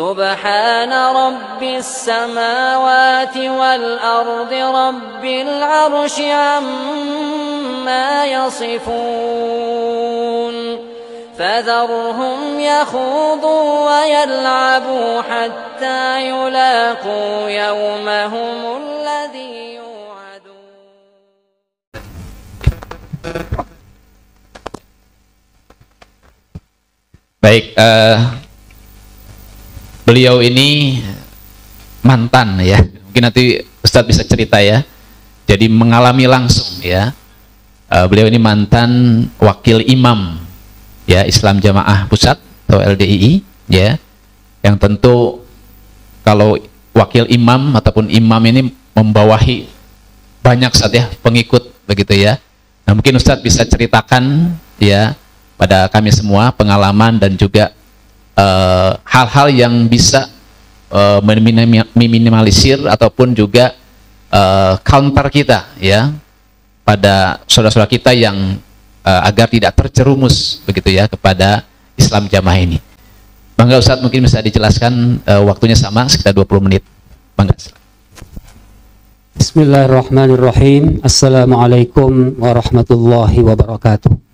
سبحان رب السماوات والأرض رب العرش عما يصفون فذرهم يخوضوا ويلعبوا حتى يلاقوا يومهم الذي يوعدون. Baik, beliau ini mantan ya, mungkin nanti Ustadz bisa cerita ya, jadi mengalami langsung ya. Beliau ini mantan wakil imam ya Islam Jamaah Pusat atau LDII ya, yang tentu kalau wakil imam ataupun imam ini membawahi banyak saja pengikut begitu ya. Nah mungkin Ustadz bisa ceritakan ya pada kami semua pengalaman dan juga hal-hal yang bisa meminimalisir ataupun juga counter kita ya pada saudara-saudara kita yang agar tidak terjerumus begitu ya kepada Islam Jamaah ini. Bangga Ustadz mungkin bisa dijelaskan, waktunya sama sekitar 20 menit. Bangga. Bismillahirrahmanirrahim. Assalamualaikum warahmatullahi wabarakatuh.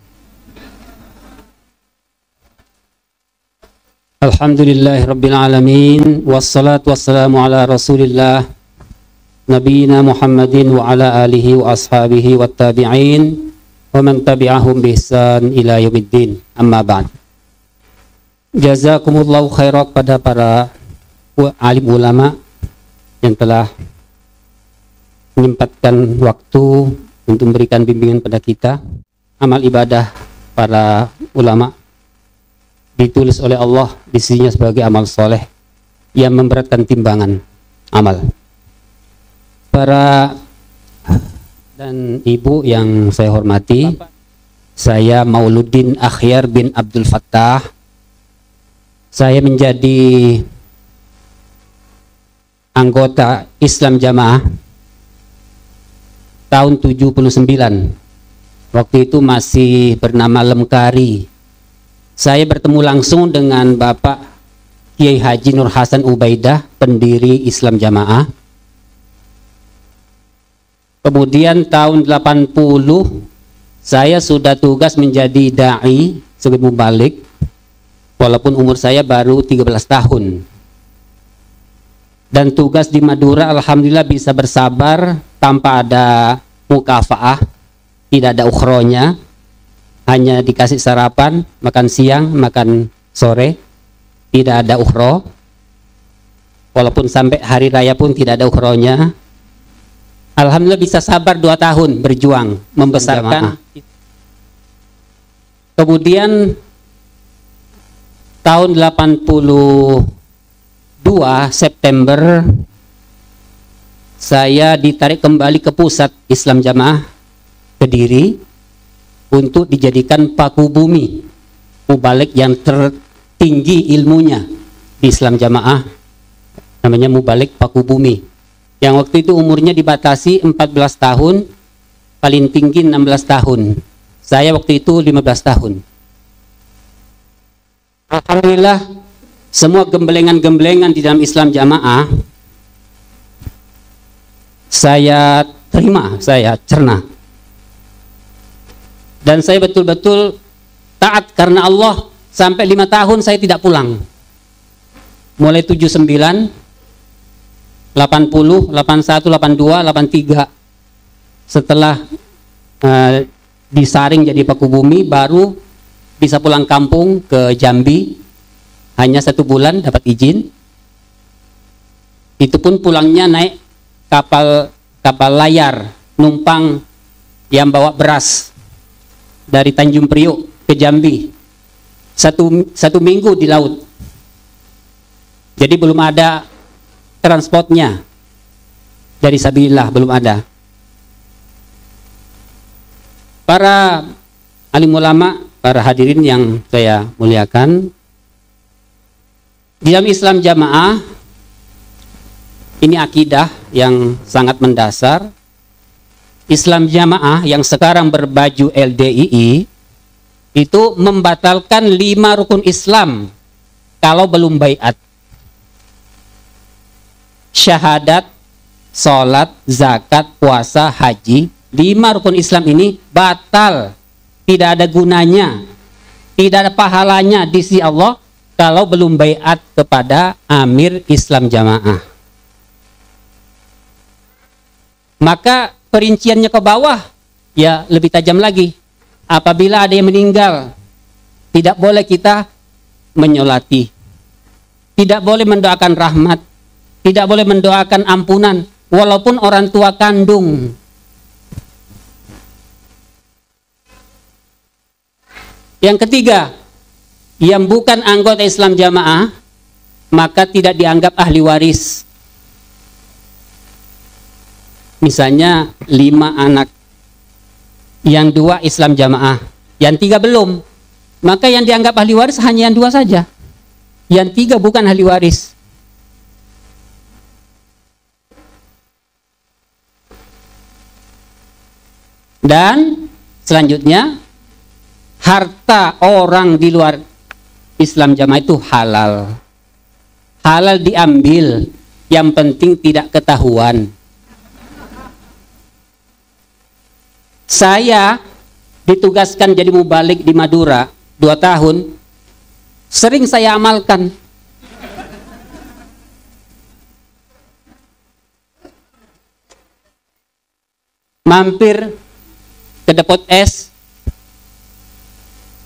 Alhamdulillahi rabbil alamin, wassalatu wassalamu ala rasulillah nabiyina Muhammadin wa ala alihi wa ashabihi wa tabi'in wa man tabi'ahum bi ihsan ila yaumiddin. Amma ba'd. Jazakumullahu khairan pada para alim ulama yang telah menyempatkan waktu untuk memberikan bimbingan pada kita. Amal ibadah para ulama ditulis oleh Allah di sisinya sebagai amal soleh yang memberatkan timbangan amal. Para dan ibu yang saya hormati, saya Mauluddin Akhyar bin Abdul Fattah. Saya menjadi anggota Islam Jamaah tahun 79. Waktu itu masih bernama Lemkari. Saya bertemu langsung dengan Bapak Kiai Haji Nur Hasan Ubaidah, pendiri Islam Jamaah. Kemudian tahun 80 saya sudah tugas menjadi da'i sebagai mubalik, walaupun umur saya baru 13 tahun. Dan tugas di Madura alhamdulillah bisa bersabar tanpa ada mukafaah, tidak ada ukhronya, hanya dikasih sarapan, makan siang, makan sore, tidak ada ukhro. Walaupun sampai hari raya pun tidak ada ukhronya. Alhamdulillah bisa sabar 2 tahun berjuang membesarkan. Kemudian tahun 82 September saya ditarik kembali ke pusat Islam Jamaah Kediri untuk dijadikan paku bumi mubalik yang tertinggi ilmunya di Islam Jamaah, namanya mubalik paku bumi, yang waktu itu umurnya dibatasi 14 tahun, paling tinggi 16 tahun. Saya waktu itu 15 tahun. Alhamdulillah semua gemblengan-gemblengan di dalam Islam Jamaah saya terima, saya cerna. Dan saya betul-betul taat karena Allah. Sampai 5 tahun saya tidak pulang. Mulai 79, 80, 81, 82, 83. Setelah disaring jadi paku bumi, baru bisa pulang kampung ke Jambi. Hanya 1 bulan dapat izin. Itu pun pulangnya naik kapal layar, numpang yang bawa beras dari Tanjung Priok ke Jambi. Satu minggu di laut. Jadi belum ada transportnya dari sabilillah, belum ada. Para alim ulama, para hadirin yang saya muliakan, di dalam Islam Jamaah ini akidah yang sangat mendasar. Islam Jamaah yang sekarang berbaju LDII itu membatalkan 5 rukun Islam kalau belum baiat. syahadat, sholat, zakat, puasa, haji, 5 rukun Islam ini batal, tidak ada gunanya, tidak ada pahalanya di sisi Allah kalau belum baiat kepada Amir Islam Jamaah. Maka perinciannya ke bawah ya lebih tajam lagi. Apabila ada yang meninggal, tidak boleh kita menyolati, tidak boleh mendoakan rahmat, tidak boleh mendoakan ampunan, walaupun orang tua kandung. Yang ketiga, yang bukan anggota Islam Jamaah, maka tidak dianggap ahli waris. Misalnya 5 anak, yang 2 Islam Jamaah, yang 3 belum, maka yang dianggap ahli waris hanya yang 2 saja, yang 3 bukan ahli waris. Dan selanjutnya, harta orang di luar Islam Jamaah itu halal. Halal diambil, yang penting tidak ketahuan. Saya ditugaskan jadi mubalik di Madura 2 tahun, sering saya amalkan. Mampir ke depot es,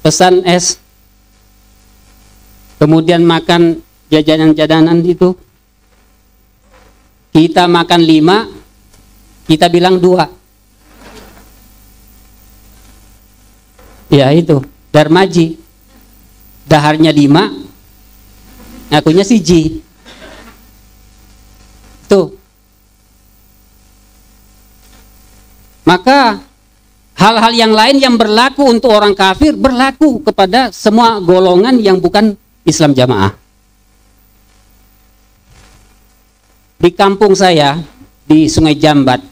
pesan es, kemudian makan jajanan-jajanan itu. Kita makan 5, kita bilang 2. Ya itu, darmaji. Daharnya 5, ngakunya siji. Tuh. Maka hal-hal yang lain yang berlaku untuk orang kafir berlaku kepada semua golongan yang bukan Islam Jamaah. Di kampung saya, di Sungai Jambat,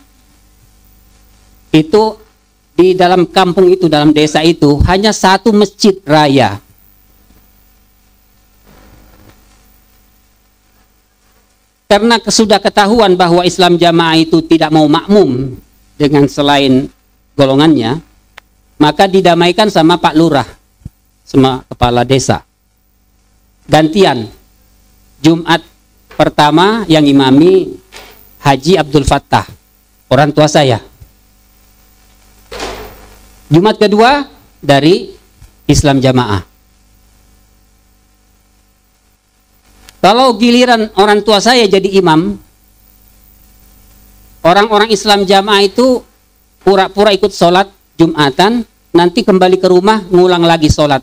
itu di dalam kampung itu, dalam desa itu, hanya 1 masjid raya. Karena sudah ketahuan bahwa Islam Jamaah itu tidak mau makmum dengan selain golongannya, maka didamaikan sama Pak Lurah, sama kepala desa. Gantian, Jumat pertama yang imami Haji Abdul Fattah, orang tua saya. Jumat kedua dari Islam Jamaah. Kalau giliran orang tua saya jadi imam, orang-orang Islam Jamaah itu pura-pura ikut sholat Jumatan, nanti kembali ke rumah ngulang lagi sholat.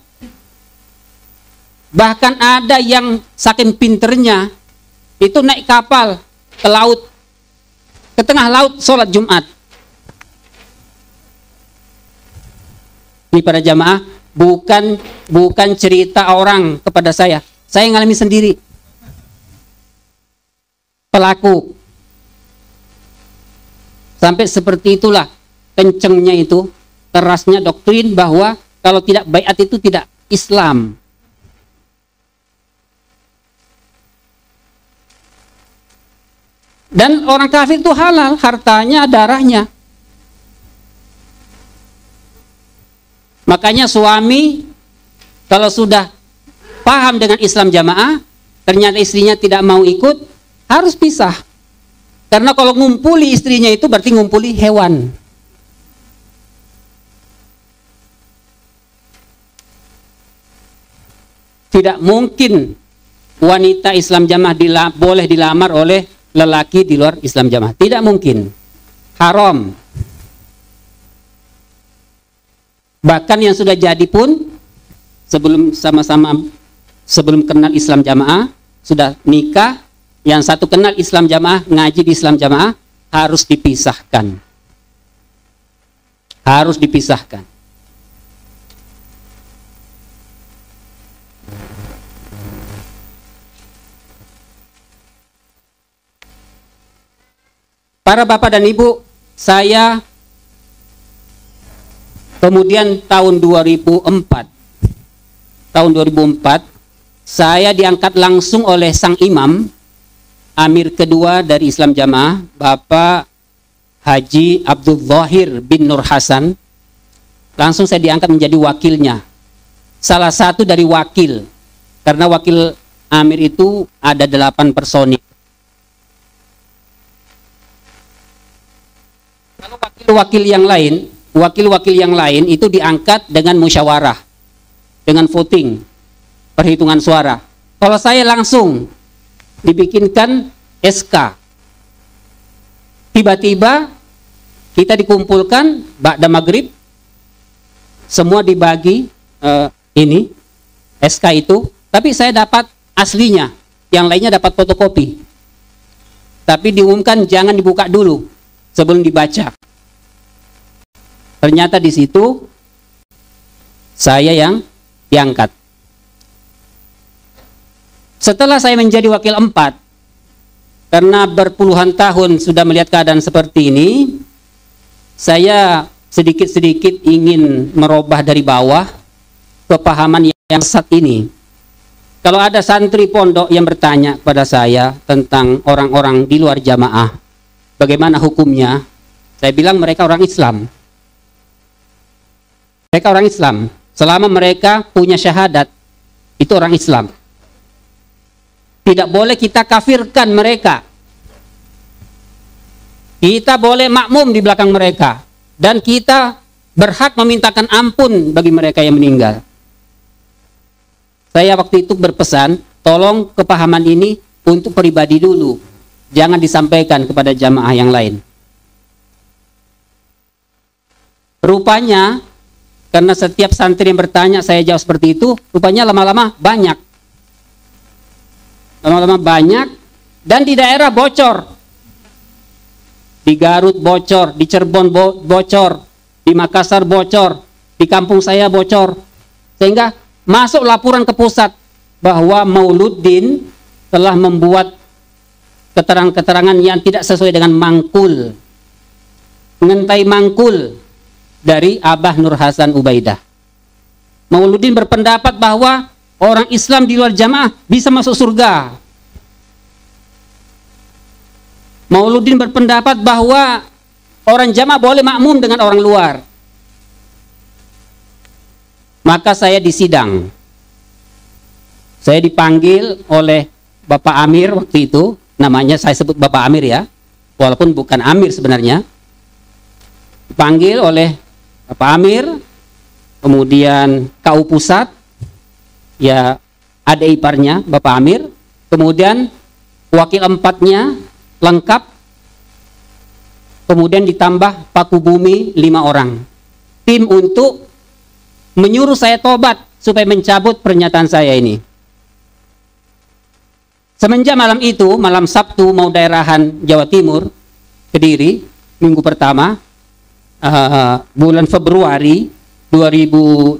Bahkan ada yang saking pinternya itu naik kapal ke laut, ke tengah laut sholat Jumat. Ini para jamaah, bukan cerita orang kepada saya ngalami sendiri. Pelaku. Sampai seperti itulah kencengnya itu, kerasnya doktrin bahwa kalau tidak baiat itu tidak Islam. Dan orang kafir itu halal, hartanya, darahnya. Makanya suami kalau sudah paham dengan Islam Jamaah, ternyata istrinya tidak mau ikut, harus pisah. Karena kalau ngumpuli istrinya itu berarti ngumpuli hewan. Tidak mungkin wanita Islam Jamaah boleh dilamar oleh lelaki di luar Islam Jamaah. Tidak mungkin. Haram. Bahkan yang sudah jadi pun sebelum kenal Islam Jamaah, sudah nikah, yang satu kenal Islam Jamaah, ngaji di Islam Jamaah, harus dipisahkan. Harus dipisahkan. Para bapak dan ibu, saya kemudian tahun 2004, saya diangkat langsung oleh sang imam Amir kedua dari Islam Jamaah, Bapak Haji Abdul Zahir bin Nur Hasan. Langsung saya diangkat menjadi wakilnya. Salah satu dari wakil, karena wakil Amir itu ada 8 personil. Kalau wakil-wakil yang lain itu diangkat dengan musyawarah, dengan voting, perhitungan suara. Kalau saya langsung dibikinkan SK. Tiba-tiba kita dikumpulkan ba'da maghrib, semua dibagi ini SK itu, tapi saya dapat aslinya, yang lainnya dapat fotokopi. Tapi diumumkan jangan dibuka dulu sebelum dibaca. Ternyata di situ saya yang diangkat. Setelah saya menjadi wakil 4, karena berpuluhan tahun sudah melihat keadaan seperti ini, saya sedikit-sedikit ingin merubah dari bawah kepahaman yang saat ini. Kalau ada santri pondok yang bertanya kepada saya tentang orang-orang di luar jamaah, bagaimana hukumnya? Saya bilang mereka orang Islam. Mereka orang Islam. Selama mereka punya syahadat, itu orang Islam. Tidak boleh kita kafirkan mereka. Kita boleh makmum di belakang mereka. Dan kita berhak memintakan ampun bagi mereka yang meninggal. Saya waktu itu berpesan, tolong kepahaman ini untuk pribadi dulu. Jangan disampaikan kepada jamaah yang lain. Rupanya, karena setiap santri yang bertanya saya jawab seperti itu, rupanya lama-lama banyak. Lama-lama banyak, dan di daerah bocor. Di Garut bocor, di Cirebon bocor, di Makassar bocor, di kampung saya bocor. Sehingga masuk laporan ke pusat bahwa Mauluddin telah membuat keterangan-keterangan yang tidak sesuai dengan mangkul, mengentai mangkul dari Abah Nur Hasan Ubaidah. Mauluddin berpendapat bahwa orang Islam di luar jamaah bisa masuk surga. Mauluddin berpendapat bahwa orang jamaah boleh makmum dengan orang luar. Maka saya disidang. Saya dipanggil oleh Bapak Amir waktu itu, namanya saya sebut Bapak Amir ya, walaupun bukan Amir sebenarnya. Dipanggil oleh Bapak Amir, kemudian KU Pusat, ya adik iparnya Bapak Amir, kemudian wakil 4-nya lengkap, kemudian ditambah Paku Bumi 5 orang. Tim untuk menyuruh saya tobat supaya mencabut pernyataan saya ini. Semenjak malam itu, malam Sabtu mau daerahan Jawa Timur, Kediri, minggu pertama, bulan Februari 2008,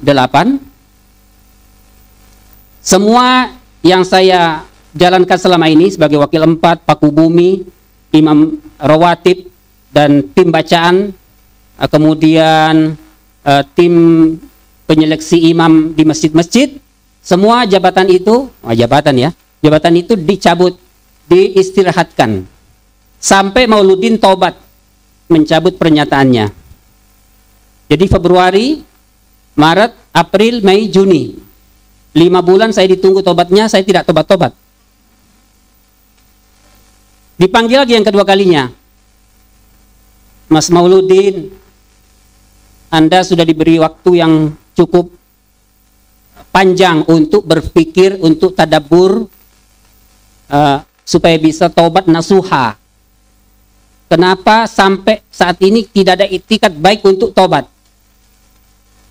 semua yang saya jalankan selama ini sebagai wakil 4, Paku Bumi, imam rawatib, dan tim bacaan, kemudian tim penyeleksi imam di masjid-masjid, semua jabatan itu, jabatan itu dicabut, diistirahatkan, sampai Mauluddin taubat, mencabut pernyataannya. Jadi Februari, Maret, April, Mei, Juni, 5 bulan saya ditunggu tobatnya, saya tidak tobat-tobat. Dipanggil lagi yang kedua kalinya. Mas Mauluddin, Anda sudah diberi waktu yang cukup panjang untuk berpikir, untuk tadabbur, supaya bisa taubat nasuha. Kenapa sampai saat ini tidak ada iktikat baik untuk taubat?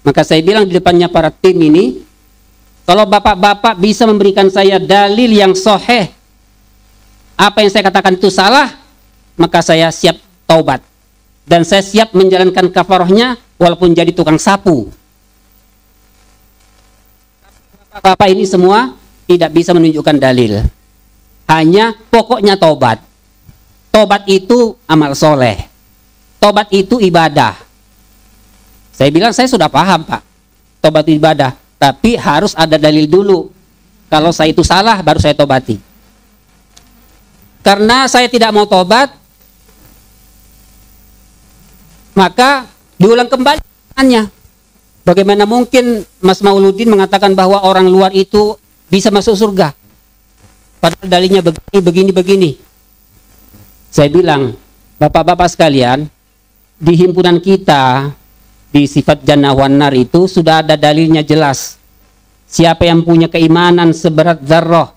Maka saya bilang di depannya para tim ini, kalau bapak-bapak bisa memberikan saya dalil yang sahih, apa yang saya katakan itu salah, maka saya siap taubat. Dan saya siap menjalankan kafarahnya walaupun jadi tukang sapu. Bapak ini semua tidak bisa menunjukkan dalil. Hanya pokoknya taubat. Taubat itu amal soleh. Taubat itu ibadah. Saya bilang saya sudah paham Pak. Taubat itu ibadah. Tapi harus ada dalil dulu. Kalau saya itu salah baru saya taubati. karena saya tidak mau tobat, maka diulang kembali pertanyaannya. Bagaimana mungkin Mas Mauludin mengatakan bahwa orang luar itu bisa masuk surga? Padahal dalilnya begini. Saya bilang, Bapak-bapak sekalian, di himpunan kita, di sifat jannah wan nar itu sudah ada dalilnya jelas. Siapa yang punya keimanan seberat zarrah,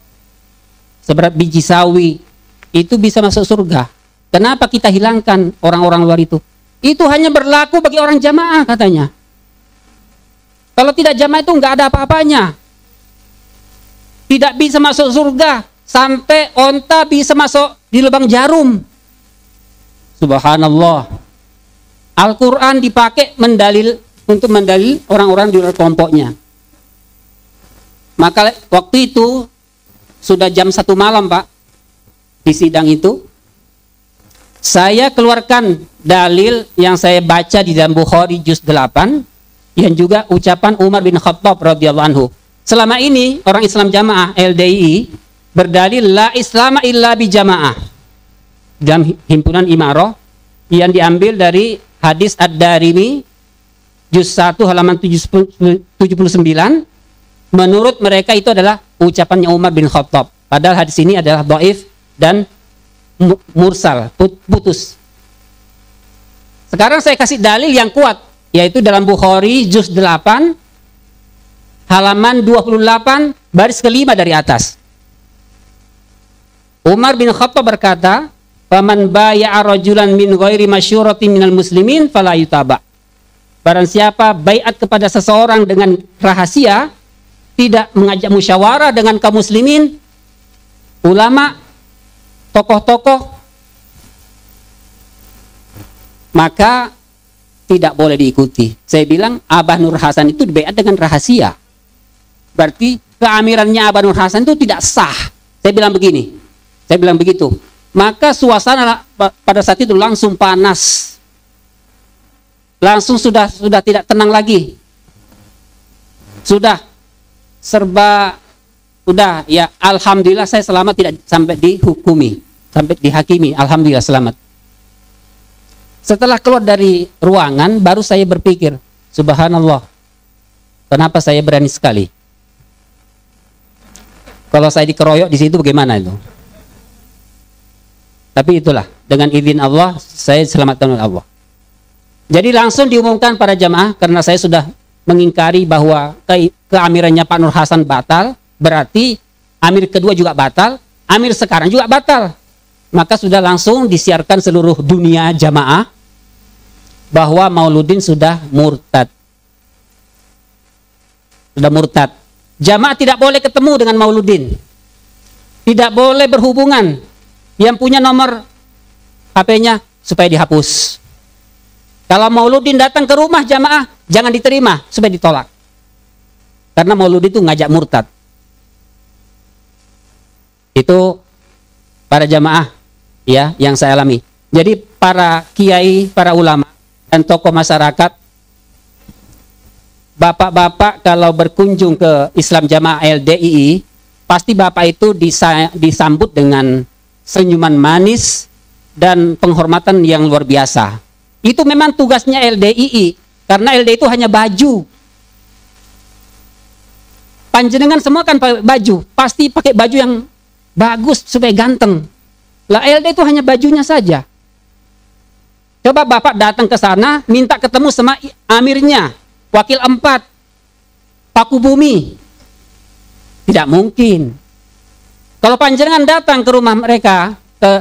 seberat biji sawi, itu bisa masuk surga. Kenapa kita hilangkan orang-orang luar itu? Itu hanya berlaku bagi orang jamaah katanya. Kalau tidak jamaah itu nggak ada apa-apanya. Tidak bisa masuk surga sampai onta bisa masuk di lubang jarum. Subhanallah. Al-Quran dipakai untuk mendalil orang-orang di luar kelompoknya. Maka waktu itu sudah jam 1 malam, Pak, di sidang itu saya keluarkan dalil yang saya baca di dalam Bukhari juz 8 yang juga ucapan Umar bin Khattab radhiyallahu anhu. Selama ini orang Islam jamaah LDII berdalil la islama illa bi jamaah dalam himpunan Imarah yang diambil dari hadis Ad-Darimi juz 1 halaman 79. Menurut mereka itu adalah ucapannya Umar bin Khattab. Padahal hadis ini adalah dhaif dan mursal, putus. Sekarang saya kasih dalil yang kuat, yaitu dalam Bukhari juz 8 halaman 28 baris kelima dari atas. Umar bin Khattab berkata, "Faman baya'a rajulan min ghairi masyuratin minal muslimin fala yutaba." Barang siapa baiat kepada seseorang dengan rahasia, tidak mengajak musyawarah dengan kaum muslimin, ulama, tokoh-tokoh, maka tidak boleh diikuti. Saya bilang Abah Nur Hasan itu baiat dengan rahasia. Berarti keamirannya Abah Nur Hasan itu tidak sah. Saya bilang begini. Saya bilang begitu. Maka suasana pada saat itu langsung panas. Langsung sudah tidak tenang lagi. Sudah serba ya, alhamdulillah saya selamat, tidak sampai dihukumi, sampai dihakimi. Alhamdulillah selamat. Setelah keluar dari ruangan baru saya berpikir, subhanallah, kenapa saya berani sekali? Kalau saya dikeroyok di situ bagaimana itu? Tapi itulah, dengan izin Allah saya selamatkan oleh Allah. Jadi langsung diumumkan para jamaah, karena saya sudah mengingkari bahwa keamirannya Pak Nur Hasan batal, berarti amir kedua juga batal, amir sekarang juga batal. Maka sudah langsung disiarkan seluruh dunia jamaah bahwa Mauludin sudah murtad. Sudah murtad. Jamaah tidak boleh ketemu dengan Mauludin. Tidak boleh berhubungan. Yang punya nomor HP-nya supaya dihapus. Kalau Mauludin datang ke rumah jamaah, jangan diterima supaya ditolak. Karena Mauludin itu ngajak murtad. Itu para jamaah ya yang saya alami. Jadi para kiai, para ulama dan tokoh masyarakat, bapak-bapak kalau berkunjung ke Islam Jamaah LDII, pasti bapak itu disambut dengan senyuman manis dan penghormatan yang luar biasa. Itu memang tugasnya LDII, karena LDII itu hanya baju. Panjenengan semua kan pakai baju, pasti pakai baju yang bagus supaya ganteng. Lah LDII itu hanya bajunya saja. Coba bapak datang ke sana, minta ketemu sama amirnya, wakil 4, Paku Bumi. Tidak mungkin. Kalau panjenengan datang ke rumah mereka, ke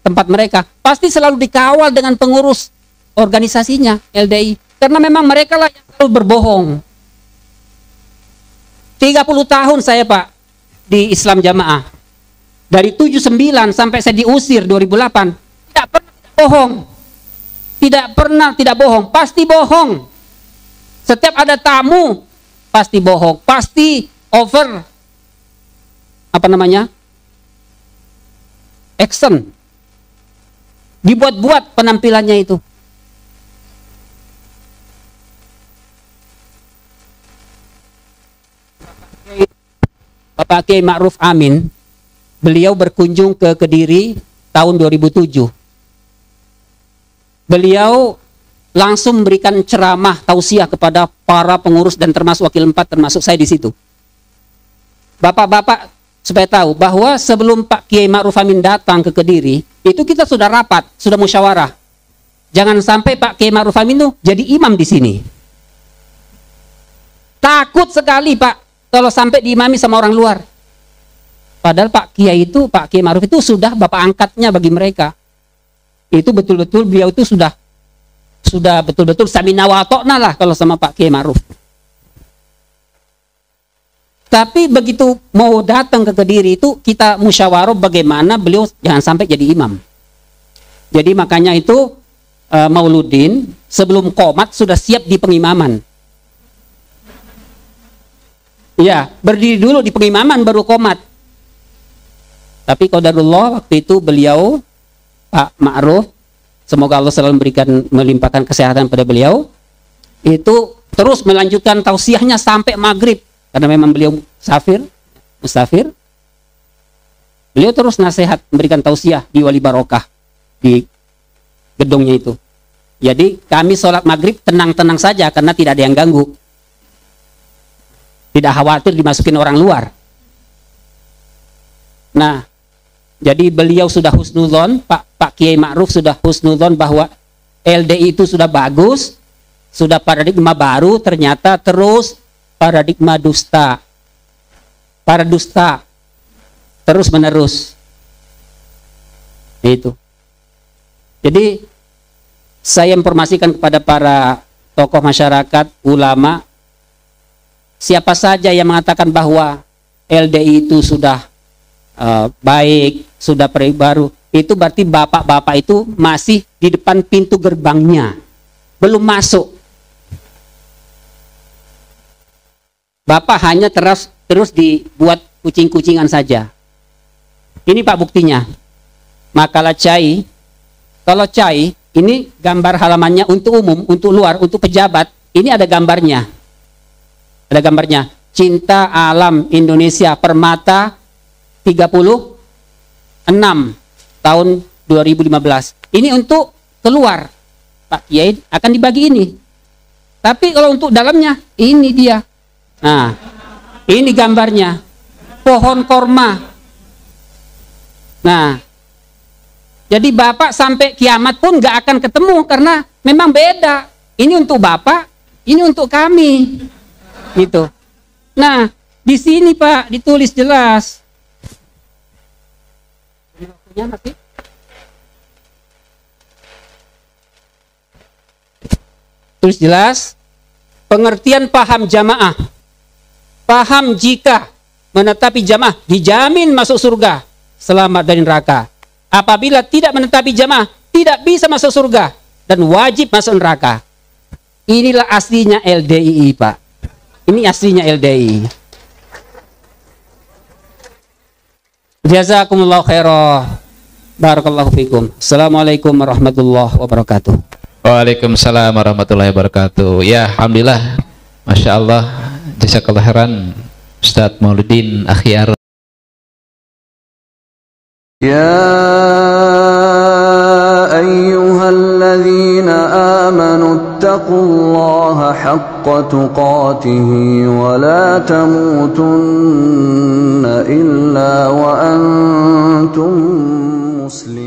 tempat mereka, pasti selalu dikawal dengan pengurus organisasinya LDI, karena memang mereka lah yang selalu berbohong. 30 tahun saya Pak di Islam Jamaah, dari 79 sampai saya diusir 2008, tidak pernah bohong, tidak bohong, pasti bohong. Setiap ada tamu pasti bohong, pasti over action, dibuat-buat penampilannya itu. Bapak Kiai Ma'ruf Amin beliau berkunjung ke Kediri tahun 2007. Beliau langsung memberikan ceramah tausiah kepada para pengurus dan termasuk wakil 4, termasuk saya di situ. Bapak-bapak supaya tahu bahwa sebelum Pak Kiai Ma'ruf Amin datang ke Kediri, itu kita sudah rapat, sudah musyawarah. Jangan sampai Pak Kiai Ma'ruf Amin itu jadi imam di sini. Takut sekali Pak kalau sampai diimami sama orang luar. Padahal Pak Kiai Ma'ruf itu sudah bapak angkatnya bagi mereka. Itu betul-betul beliau itu sudah betul-betul samina wa ata'na lah kalau sama Pak Kiai Ma'ruf. Tapi begitu mau datang ke Kediri itu kita musyawarah bagaimana beliau jangan sampai jadi imam. Jadi makanya itu Mauludin sebelum qomat sudah siap di pengimaman. Ya, berdiri dulu di pengimaman baru qomat. Tapi qadarullah waktu itu beliau Pak Ma'ruf, semoga Allah selalu melimpahkan kesehatan pada beliau, itu terus melanjutkan tausiahnya sampai maghrib karena memang beliau mustafir. Beliau terus nasihat memberikan tausiah di Wali Barokah di gedungnya itu. Jadi kami sholat maghrib tenang-tenang saja karena tidak ada yang ganggu. Tidak khawatir dimasukin orang luar. Nah, jadi beliau sudah husnudzon, Pak Kiai Ma'ruf sudah husnudzon bahwa LDI itu sudah bagus, sudah paradigma baru, ternyata terus paradigma dusta. Para dusta terus menerus. Itu. Jadi saya informasikan kepada para tokoh masyarakat, ulama, siapa saja yang mengatakan bahwa LDI itu sudah baik, sudah baru, itu berarti bapak-bapak itu masih di depan pintu gerbangnya, belum masuk. Bapak hanya terus dibuat kucing-kucingan saja. Ini Pak buktinya. Makalah cai, kalau cai ini gambar halamannya untuk umum, untuk luar, untuk pejabat, ini ada gambarnya. Ada gambarnya. Cinta Alam Indonesia Permata 36 tahun 2015. Ini untuk keluar. Pak Kiai akan dibagi ini. Tapi kalau untuk dalamnya, ini dia. Nah, ini gambarnya. Pohon korma. Nah, jadi Bapak sampai kiamat pun nggak akan ketemu karena memang beda. Ini untuk Bapak, ini untuk kami. Gitu. Nah, di sini Pak ditulis jelas. Tulis jelas pengertian paham jamaah. Paham jika menetapi jamaah dijamin masuk surga, selamat dari neraka. Apabila tidak menetapi jamaah tidak bisa masuk surga dan wajib masuk neraka. Inilah aslinya LDI, Pak. Ini aslinya LDI. Jazakumullah khairah. Barakallahu fikum. Assalamualaikum warahmatullahi wabarakatuh. Waalaikumsalam warahmatullahi wabarakatuh. Ya, alhamdulillah. Masya Allah. Jazakallah khairan Ustadz Mauludin Akhyar. Ya ayyuhalladzina amanu ittaqullaha haqqa tuqatihi wa la tamutunna illa wa antum muslimun.